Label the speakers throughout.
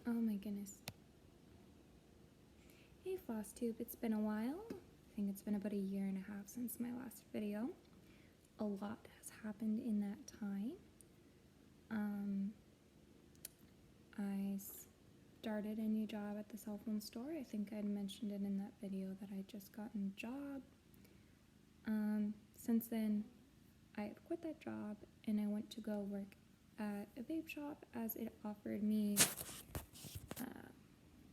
Speaker 1: Oh my goodness. Hey Flosstube, it's been a while. I think it's been about a year and a half since my last video. A lot has happened in that time. I started a new job at the cell phone store. I think I'd mentioned it in that video that I'd just gotten a job. Since then, I had quit that job and I went to go work at a vape shop as it offered me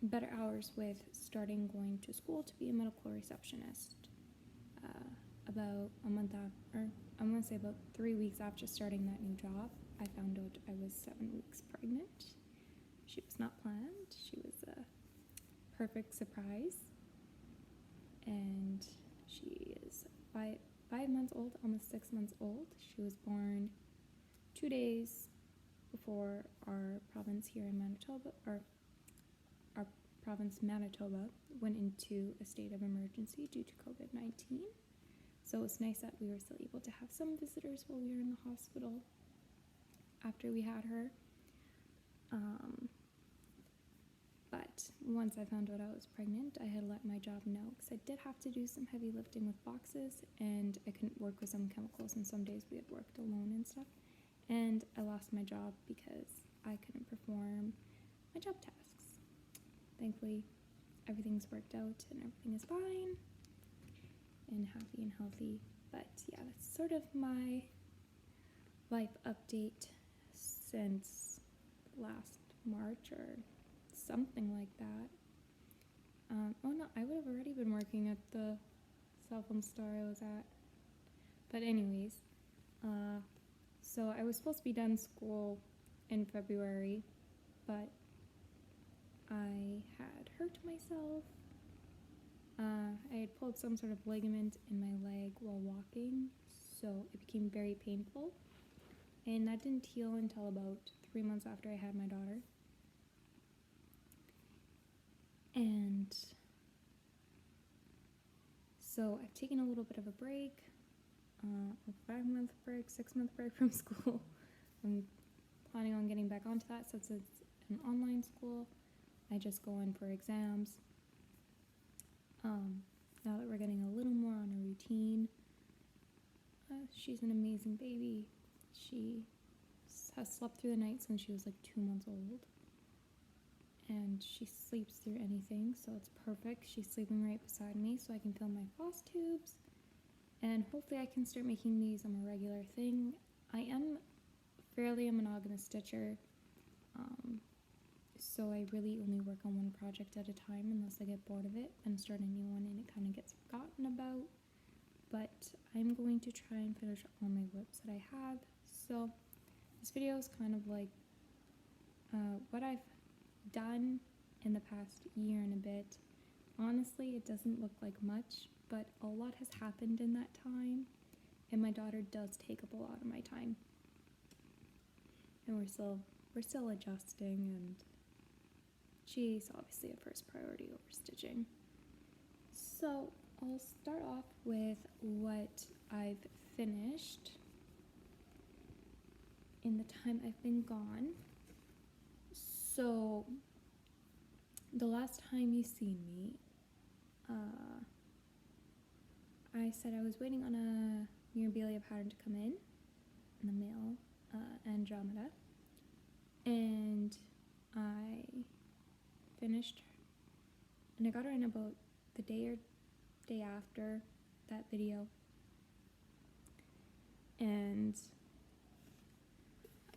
Speaker 1: better hours with starting going to school to be a medical receptionist. About a month after, or I want to say about 3 weeks after starting that new job, I found out I was 7 weeks pregnant. She was not planned. She was a perfect surprise. And she is five months old, almost 6 months old. She was born 2 days before our province here in Manitoba, or our province Manitoba, went into a state of emergency due to COVID-19. So it's nice that we were still able to have some visitors while we were in the hospital after we had her. But once I found out I was pregnant, I had let my job know because I did have to do some heavy lifting with boxes and I couldn't work with some chemicals, and some days we had worked alone and stuff. And I lost my job because I couldn't perform my job tasks. Thankfully, everything's worked out and everything is fine and happy and healthy. But yeah, that's sort of my life update since last March or something like that. Oh no, I would have already been working at the cell phone store I was at. But anyways, so I was supposed to be done school in February, but I had hurt myself. I had pulled some sort of ligament in my leg while walking, so it became very painful. And that didn't heal until about 3 months after I had my daughter. And so I've taken a little bit of a break, a 5-month break, 6-month break from school. I'm planning on getting back onto that since it's an online school. I just go in for exams. Now that we're getting a little more on a routine, she's an amazing baby. She has slept through the night since she was like 2 months old. And she sleeps through anything, so it's perfect. She's sleeping right beside me so I can fill my floss tubes. And hopefully I can start making these a regular thing. I am fairly a monogamous stitcher, so I really only work on one project at a time unless I get bored of it and start a new one and it kind of gets forgotten about. But I'm going to try and finish all my whips that I have. So this video is kind of like what I've done in the past year and a bit. Honestly, it doesn't look like much, but a lot has happened in that time, and my daughter does take up a lot of my time. And we're still adjusting, and she's obviously a first priority over stitching. So I'll start off with what I've finished in the time I've been gone. So the last time you seen me, I said I was waiting on a Mirabilia pattern to come in the mail, Andromeda, and I finished, and I got her in about the day after that video, and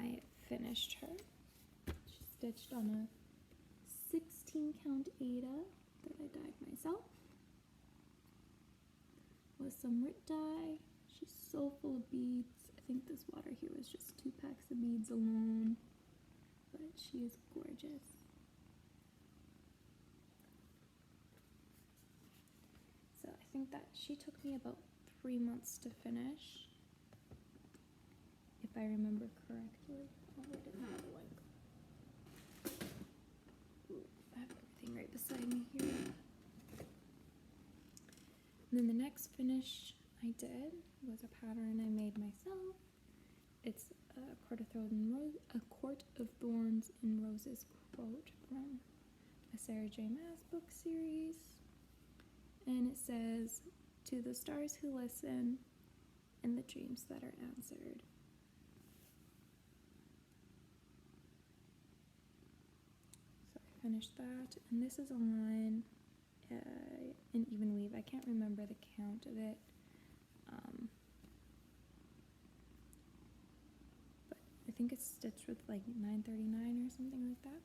Speaker 1: I finished her. She stitched on a 16 count Ada that I dyed myself with some Rit dye. She's so full of beads. I think this water here was just 2 packs of beads alone, but she is gorgeous. So I think that she took me about 3 months to finish, if I remember correctly. Oh, I didn't have a link. I have everything right beside me here. And then the next finish I did was a pattern I made myself. It's, of A Court of Thorns and Roses quote from a Sarah J. Maas book series. And it says, "To the stars who listen and the dreams that are answered." So I finished that, and this is on an even weave. I can't remember the count of it. But I think it's stitched with like 939 or something like that.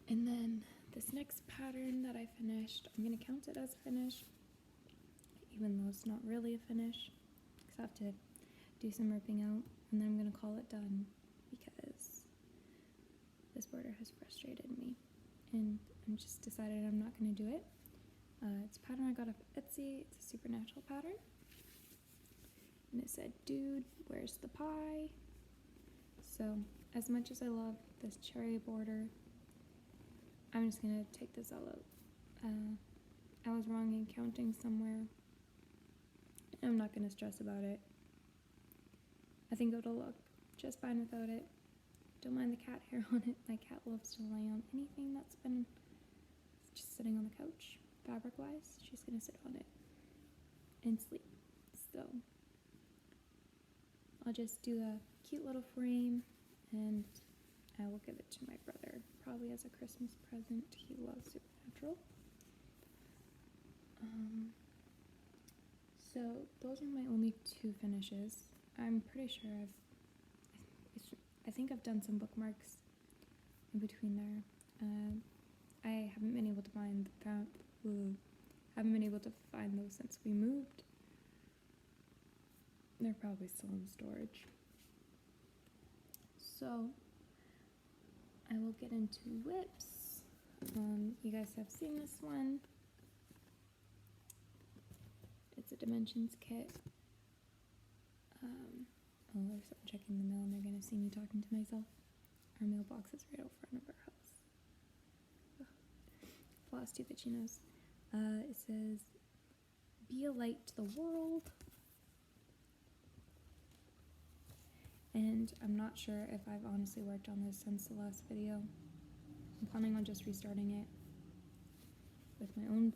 Speaker 1: And then this next pattern that I finished, I'm going to count it as finished, even though it's not really a finish, because I have to do some ripping out, and then I'm going to call it done, because this border has frustrated me, and I'm just decided I'm not going to do it. It's a pattern I got off Etsy. It's a supernatural pattern, and it said, "Dude, where's the pie?" So as much as I love this cherry border, I'm just gonna take this all out. I was wrong in counting somewhere. I'm not gonna stress about it. I think it'll look just fine without it. Don't mind the cat hair on it. My cat loves to lay on anything that's been just sitting on the couch, fabric-wise. She's gonna sit on it and sleep. So I'll just do a cute little frame, and I will give it to my brother, probably as a Christmas present. He loves supernatural. So those are my only two finishes. I'm pretty sure I think I've done some bookmarks in between there. I haven't been able to find those since we moved. They're probably still in storage. So I will get into whips. You guys have seen this one. It's a dimensions kit. Oh, there's someone checking the mail and they're gonna see me talking to myself. Our mailbox is right out front of our house. Flosstube that she knows. It says, "Be a light to the world." And I'm not sure if I've honestly worked on this since the last video. I'm planning on just restarting it with my own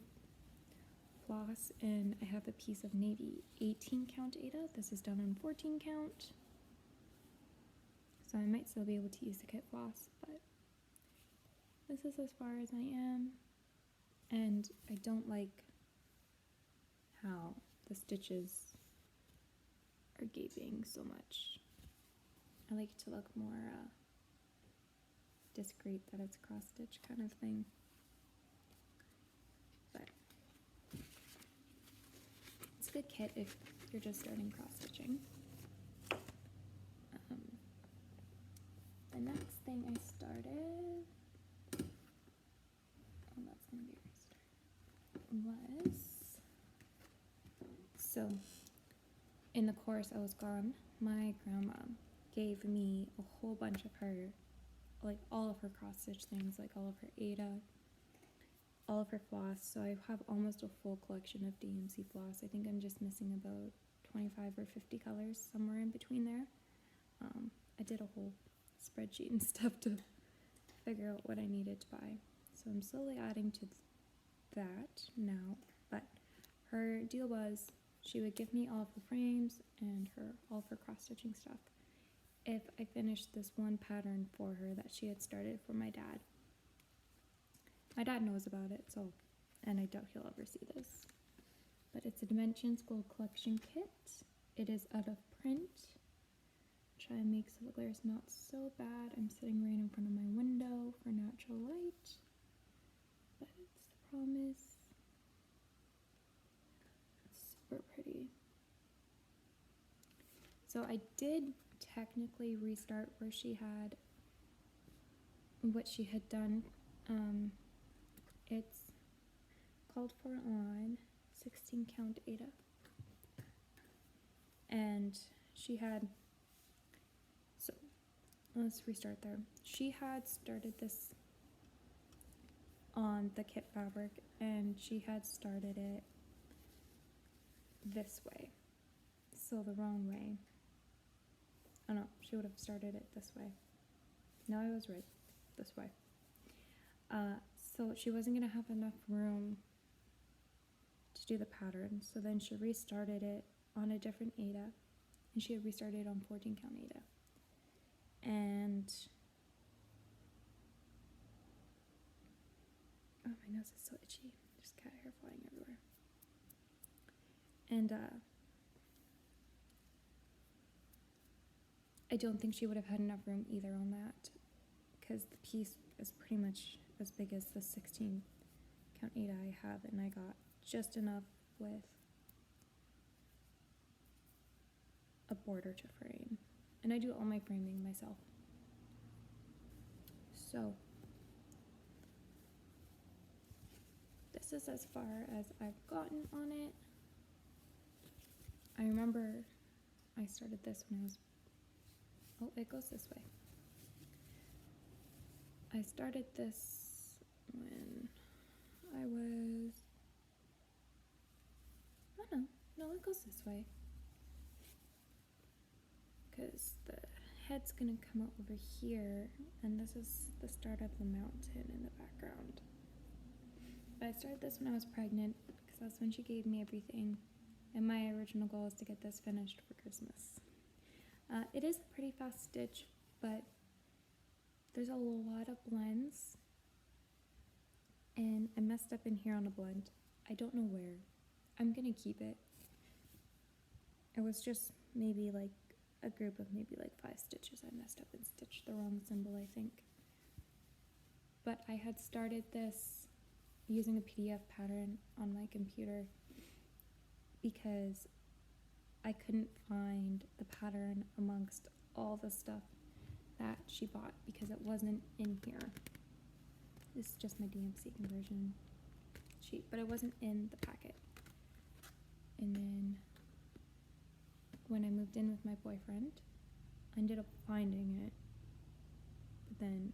Speaker 1: floss, and I have a piece of navy 18 count Aida. This is done on 14 count. So I might still be able to use the kit floss, but this is as far as I am. And I don't like how the stitches are gaping so much. I like it to look more discreet, that it's cross stitch kind of thing. But it's a good kit if you're just starting cross stitching. The next thing I started, that's gonna be restart, so in the course I was gone, my grandma gave me a whole bunch of her, like all of her cross stitch things, like all of her Aida, all of her floss. So I have almost a full collection of DMC floss. I think I'm just missing about 25 or 50 colors, somewhere in between there. I did a whole spreadsheet and stuff to figure out what I needed to buy. So I'm slowly adding to that now, but her deal was she would give me all of her frames and all of her cross-stitching stuff if I finished this one pattern for her that she had started for my dad. My dad knows about it, so, and I doubt he'll ever see this. But it's a Dimensions Gold Collection kit. It is out of print. Try and make so the glare's not so bad. I'm sitting right in front of my window for natural light. But it's the promise. It's super pretty. So I did technically restart where she had what she had done. It's called for on 16 count Aida, and she had, so let's restart there. She had started this on the kit fabric, and she had started it this way, so the wrong way. Oh no, she would have started it this way. No, I was right. This way. So she wasn't going to have enough room to do the pattern. So then she restarted it on a different Ada. And she had restarted on 14 count Ada. And oh, my nose is so itchy. There's cat hair flying everywhere. And I don't think she would have had enough room either on that, because the piece is pretty much as big as the 16 count Ada I have, and I got just enough with a border to frame. And I do all my framing myself. So this is as far as I've gotten on it. I remember I started this when I was, oh, it goes this way. I started this when I was, oh no, it goes this way. Because the head's gonna come out over here, and this is the start of the mountain in the background. But I started this when I was pregnant, because that's when she gave me everything. And my original goal is to get this finished for Christmas. It is a pretty fast stitch, but there's a lot of blends. And I messed up in here on a blend. I don't know where. I'm gonna keep it. It was just maybe like a group of maybe like 5 stitches. I messed up and stitched the wrong symbol, I think. But I had started this using a PDF pattern on my computer because I couldn't find the pattern amongst all the stuff that she bought because it wasn't in here. This is just my DMC conversion sheet, but it wasn't in the packet. And then when I moved in with my boyfriend, I ended up finding it. But then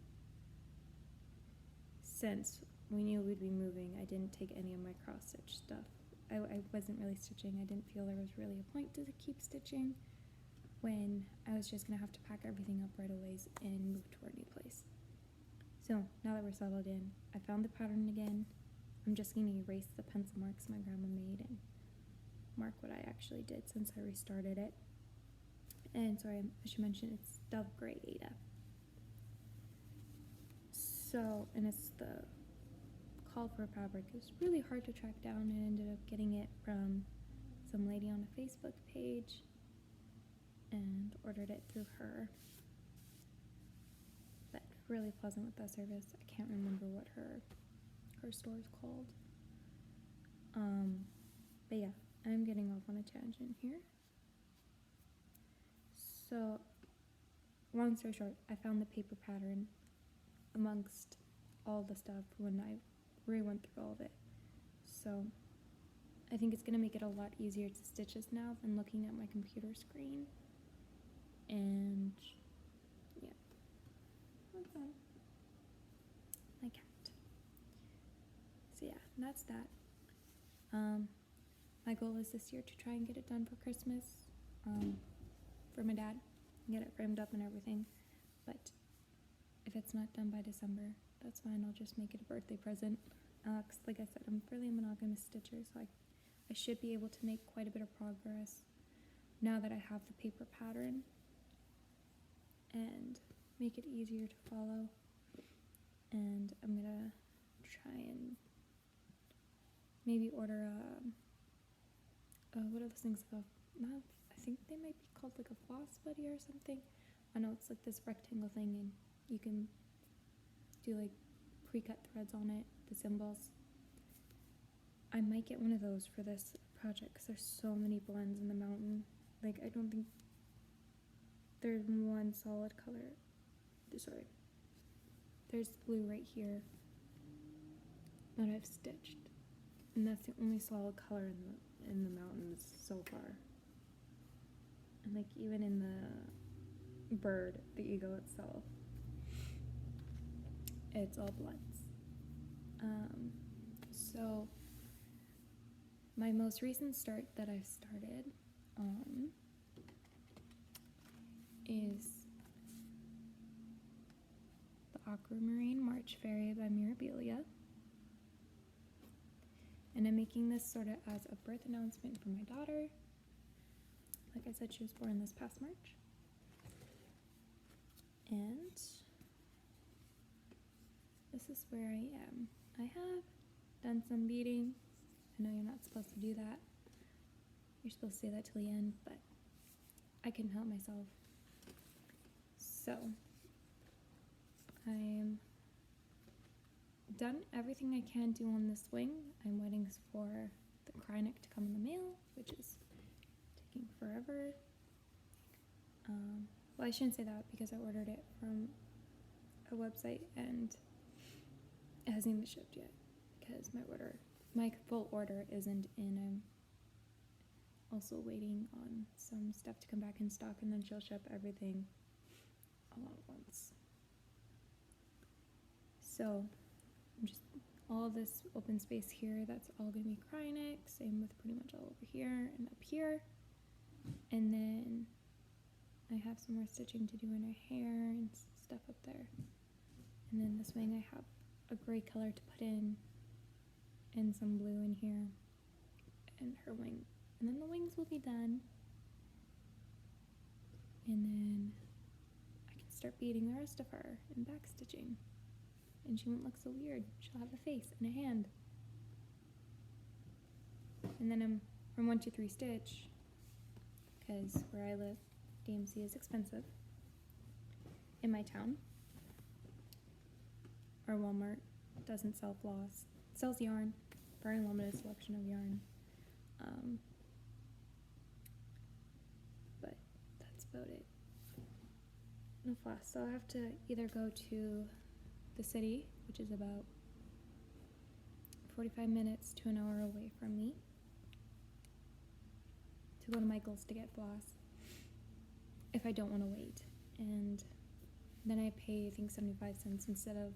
Speaker 1: since we knew we'd be moving, I didn't take any of my cross-stitch stuff. I wasn't really stitching. I didn't feel there was really a point to keep stitching when I was just gonna have to pack everything up right away and move to our new place. So now that we're settled in, I found the pattern again. I'm just gonna erase the pencil marks my grandma made and mark what I actually did since I restarted it. And sorry, I should mention it's Dove Gray Ada. So, and it's the call for fabric. It was really hard to track down, and ended up getting it from some lady on a Facebook page and ordered it through her. But really pleasant with that service. I can't remember what her store is called. But yeah, I'm getting off on a tangent here. So, long story short, I found the paper pattern amongst all the stuff when I went through all of it. So I think it's going to make it a lot easier to stitch this now than looking at my computer screen. And yeah, that's on my cat. So yeah, that's that. My goal is this year to try and get it done for Christmas, for my dad, get it framed up and everything. But if it's not done by December, that's fine. I'll just make it a birthday present. 'Cause like I said, I'm really a monogamous stitcher, so I should be able to make quite a bit of progress now that I have the paper pattern and make it easier to follow. And I'm gonna try and maybe order what are those things called? I think they might be called like a floss buddy or something. I know it's like this rectangle thing, and you can do like pre-cut threads on it, the symbols. I might get one of those for this project because there's so many blends in the mountain. Like, I don't think there's one solid color. Sorry. There's blue right here that I've stitched, and that's the only solid color in the mountains so far. And like even in the bird, the eagle itself, it's all blends. So my most recent start that I've started on is the Aquamarine March Fairy by Mirabilia. And I'm making this sort of as a birth announcement for my daughter. Like I said, she was born this past March. And this is where I am. I have done some beading. I know you're not supposed to do that. You're supposed to say that till the end, but I can help myself. So, I'm done everything I can do on this wing. I'm waiting for the Krynic to come in the mail, which is taking forever. Well, I shouldn't say that because I ordered it from a website and it hasn't even shipped yet because my full order isn't in. I'm also waiting on some stuff to come back in stock, and then she'll ship everything all at once. So all this open space here, that's all going to be Krynic, same with pretty much all over here and up here. And then I have some more stitching to do in her hair and stuff up there. And then this wing I have a gray color to put in and some blue in here and her wing. And then the wings will be done. And then I can start beading the rest of her and back stitching. And she won't look so weird. She'll have a face and a hand. And then I'm from 1, 2, 3 stitch, because where I live, DMC is expensive in my town. Our Walmart doesn't sell floss. It sells yarn, very limited selection of yarn. But that's about it. No floss, so I have to either go to the city, which is about 45 minutes to an hour away from me, to go to Michael's to get floss if I don't want to wait. And then I pay, I think, 75 cents instead of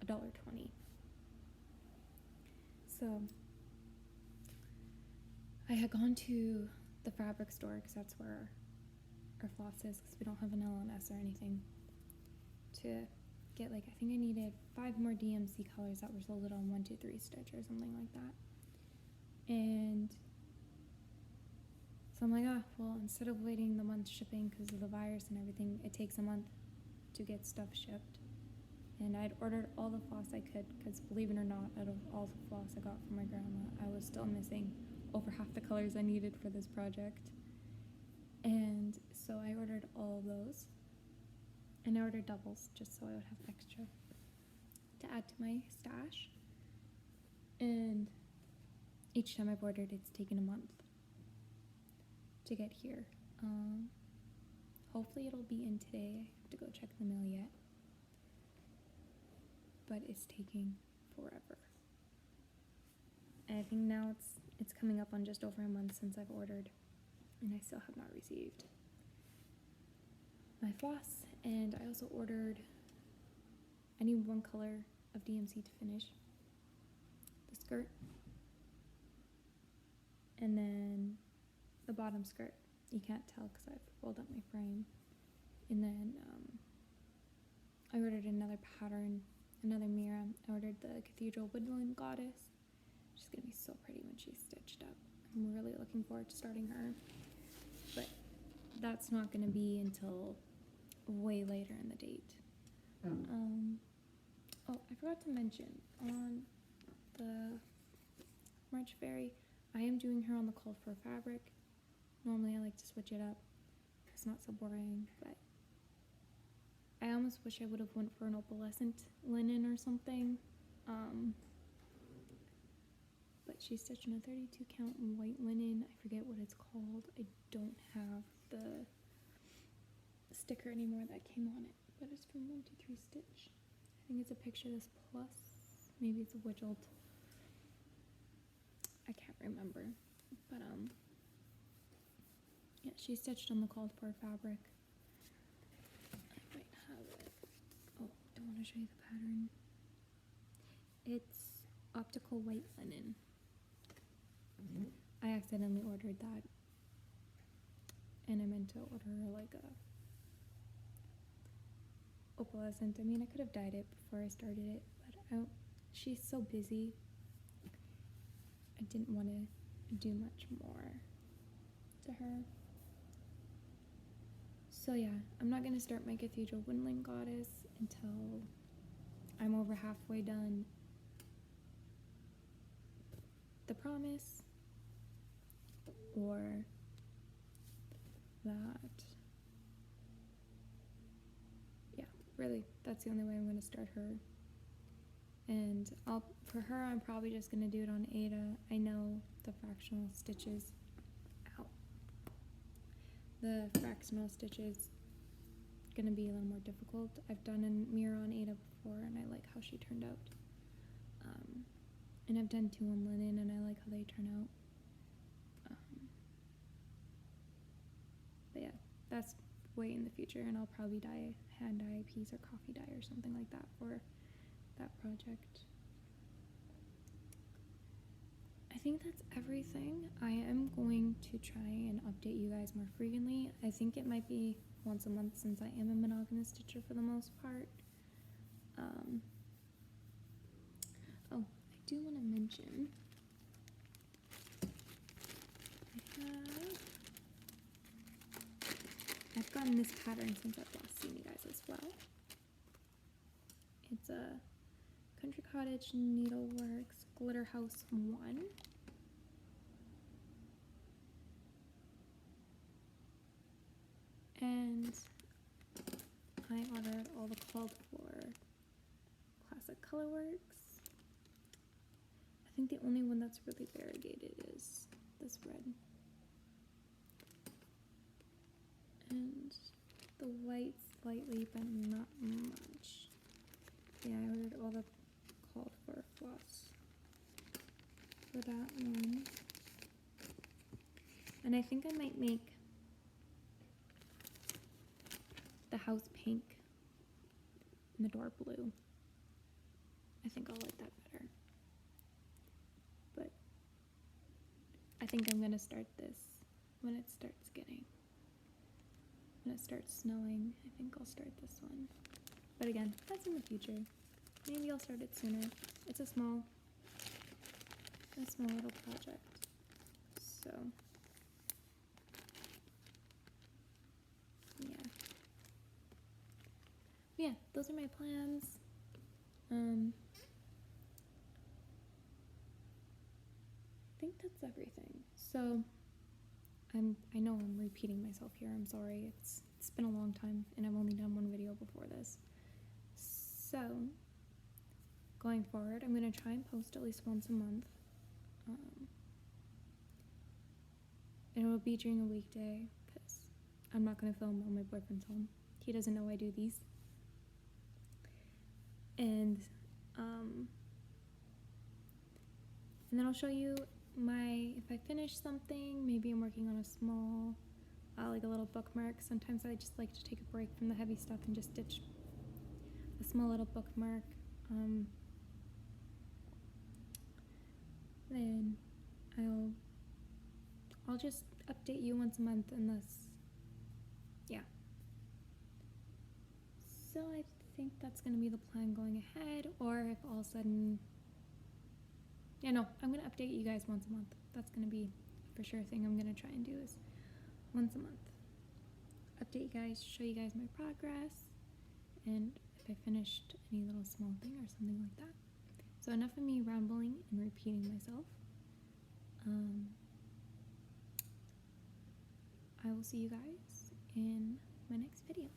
Speaker 1: $1.20. So I had gone to the fabric store because that's where our floss is, because we don't have an L&S or anything, to get, like, I think I needed 5 more DMC colors that were sold on 1, 2, 3 stitch or something like that. And so I'm like, well, instead of waiting the month shipping because of the virus and everything, it takes a month to get stuff shipped. And I'd ordered all the floss I could, because believe it or not, out of all the floss I got from my grandma, I was still missing over half the colors I needed for this project. And so I ordered all of those. And I ordered doubles just so I would have extra to add to my stash. And each time I've ordered, it's taken a month to get here. Hopefully it'll be in today. I have to go check the mail yet. But it's taking forever. And I think now it's coming up on just over a month since I've ordered, and I still have not received my floss. And I also ordered, I need 1 color of DMC to finish the skirt, and then the bottom skirt. You can't tell because I've rolled up my frame. And then I ordered another pattern, another mirror. I ordered the Cathedral Woodland Goddess. She's gonna be so pretty when she's stitched up. I'm really looking forward to starting her, but that's not gonna be until way later in the date. Oh, I forgot to mention, on the March Fairy, I am doing her on the cold fur fabric. Normally I like to switch it up. It's not so boring, but I almost wish I would have went for an opalescent linen or something. But she's stitched on a 32 count in white linen. I forget what it's called. I don't have the sticker anymore that came on it, but it's from 1, 2, 3 stitch. I think it's a picture of this plus. Maybe it's a Widgelt. I can't remember. But yeah, she's stitched on the called for fabric. I might have it. Oh, don't want to show you the pattern. It's optical white linen. I accidentally ordered that, and I meant to order like a opalescent. I mean, I could have dyed it before I started it, but she's so busy. I didn't want to do much more to her. So yeah, I'm not going to start my Cathedral Woodland Goddess until I'm over halfway done The Promise, or that. Yeah, really, that's the only way I'm going to start her. And for her, I'm probably just going to do it on Ada. I know the fractional stitches. Ow. The fractional stitches going to be a little more difficult. I've done a mirror on Ada before, and I like how she turned out. And I've done 2 on linen, and I like how they turn out. But yeah, that's way in the future, and I'll probably hand dye a piece or coffee dye or something like that for that project. I think that's everything. I am going to try and update you guys more frequently. I think it might be once a month since I am a monogamous stitcher for the most part. Oh, I do want to mention I've gotten this pattern since I've last seen you guys as well. It's a Country Cottage Needleworks Glitter House 1. And I ordered all the called for classic colorworks. I think the only one that's really variegated is this red. And the white slightly, but not much. Yeah, I ordered all the called for floss for that one. And I think I might make the house pink and the door blue. I think I'll like that better. But I think I'm gonna start this when it starts snowing. I think I'll start this one. But again, that's in the future. Maybe I'll start it sooner. It's a small little project. So yeah, those are my plans. I think that's everything. So I know I'm repeating myself here. I'm sorry. It's been a long time, and I've only done one video before this. So going forward, I'm gonna try and post at least once a month. And it will be during a weekday because I'm not gonna film while my boyfriend's home. He doesn't know I do these. And then I'll show you if I finish something. Maybe I'm working on a small, like a little bookmark. Sometimes I just like to take a break from the heavy stuff and just stitch a small little bookmark. Then I'll just update you once a month unless, yeah. So I think that's gonna be the plan going ahead, or if all of a sudden, yeah, no, I'm gonna update you guys once a month. That's gonna be a for sure thing I'm gonna try and do, is once a month. Update you guys, show you guys my progress, and if I finished any little small thing or something like that. So enough of me rambling and repeating myself. I will see you guys in my next video.